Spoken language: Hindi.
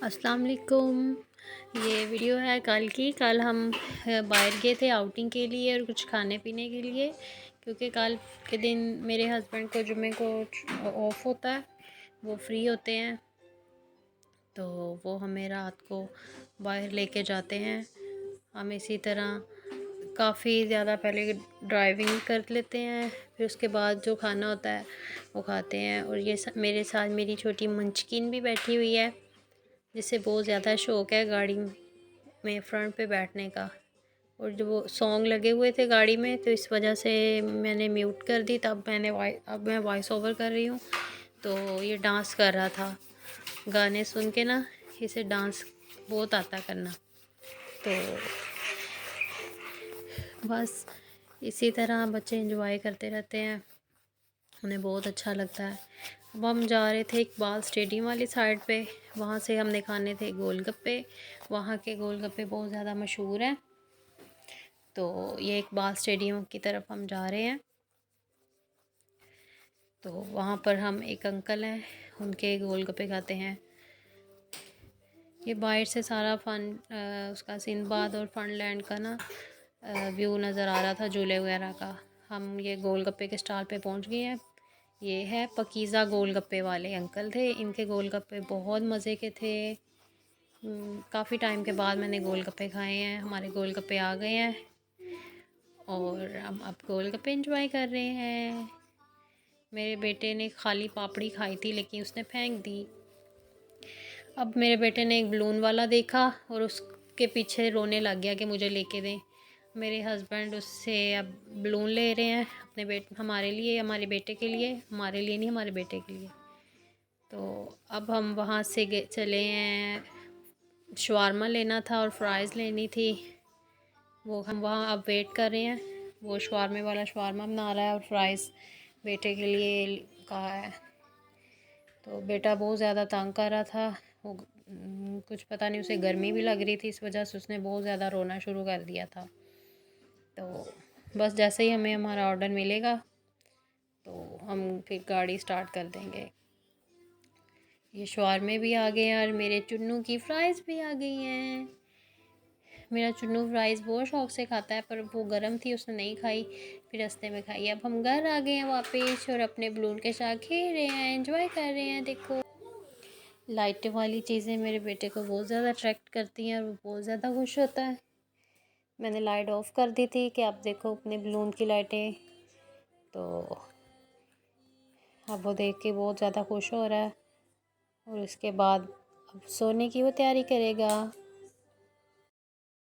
अस्सलाम वालेकुम। ये वीडियो है कल की। कल हम बाहर गए थे आउटिंग के लिए और कुछ खाने पीने के लिए, क्योंकि कल के दिन मेरे हस्बैंड को जुम्मे को ऑफ होता है, वो फ्री होते हैं, तो वो हमें रात को बाहर लेके जाते हैं। हम इसी तरह काफ़ी ज़्यादा पहले ड्राइविंग कर लेते हैं, फिर उसके बाद जो खाना होता है वो खाते हैं। और ये मेरे साथ मेरी छोटी मंचकिन भी बैठी हुई है, जिसे बहुत ज़्यादा शौक़ है गाड़ी में फ्रंट पे बैठने का। और जो वो सॉन्ग लगे हुए थे गाड़ी में, तो इस वजह से मैंने म्यूट कर दी। तब अब मैं वॉइस ओवर कर रही हूँ। तो ये डांस कर रहा था, गाने सुन के ना इसे डांस बहुत आता करना। तो बस इसी तरह बच्चे एंजॉय करते रहते हैं, उन्हें बहुत अच्छा लगता है। अब हम जा रहे थे इकबाल स्टेडियम वाली साइड पे, वहाँ से हमने खाने थे गोलगप्पे। वहाँ के गोलगप्पे बहुत ज़्यादा मशहूर हैं। तो ये इकबाल स्टेडियम की तरफ हम जा रहे हैं। तो वहाँ पर हम एक अंकल हैं, उनके गोलगप्पे खाते हैं। ये बाहर से सारा उसका सिंदबाद और फनलैंड का ना व्यू नज़र आ रहा था, झूले वगैरह का। हम ये गोलगप्पे के स्टॉल पे पहुँच गए हैं। ये है पकीज़ा गोलगप्पे वाले अंकल थे, इनके गोलगप्पे बहुत मज़े के थे। काफ़ी टाइम के बाद मैंने गोलगप्पे खाए हैं। हमारे गोलगप्पे आ गए हैं और हम अब गोलगप्पे एंजॉय कर रहे हैं। मेरे बेटे ने खाली पापड़ी खाई थी, लेकिन उसने फेंक दी। अब मेरे बेटे ने एक बलून वाला देखा और उसके पीछे रोने लग गया कि मुझे लेके दें। मेरे हस्बैंड उससे अब बलून ले रहे हैं अपने हमारे लिए, हमारे बेटे के लिए, हमारे लिए नहीं, हमारे बेटे के लिए। तो अब हम वहाँ से चले हैं, शवारमा लेना था और फ्राइज़ लेनी थी। वो हम वहाँ अब वेट कर रहे हैं। वो शवारमे वाला शवारमा बना रहा है और फ्राइज़ बेटे के लिए कहा है। तो बेटा बहुत ज़्यादा तंग कर रहा था। वो कुछ पता नहीं, उसे गर्मी भी लग रही थी, इस वजह से उसने बहुत ज़्यादा रोना शुरू कर दिया था। तो बस जैसे ही हमें हमारा ऑर्डर मिलेगा तो हम फिर गाड़ी स्टार्ट कर देंगे। ये शवारमे भी आ गए हैं और मेरे चुन्नू की फ्राइज़ भी आ गई हैं। मेरा चुन्नू फ्राइज़ बहुत शौक़ से खाता है, पर वो गर्म थी, उसने नहीं खाई, फिर रास्ते में खाई। अब हम घर आ गए हैं वापस और अपने बलून के साथ खेल रहे हैं, एंजॉय कर रहे हैं। देखो, लाइट वाली चीज़ें मेरे बेटे को बहुत ज़्यादा अट्रैक्ट करती हैं और वो बहुत ज़्यादा खुश होता है। मैंने लाइट ऑफ़ कर दी थी कि आप देखो अपने बलून की लाइटें। तो अब वो देख के बहुत ज़्यादा खुश हो रहा है और इसके बाद अब सोने की वो तैयारी करेगा।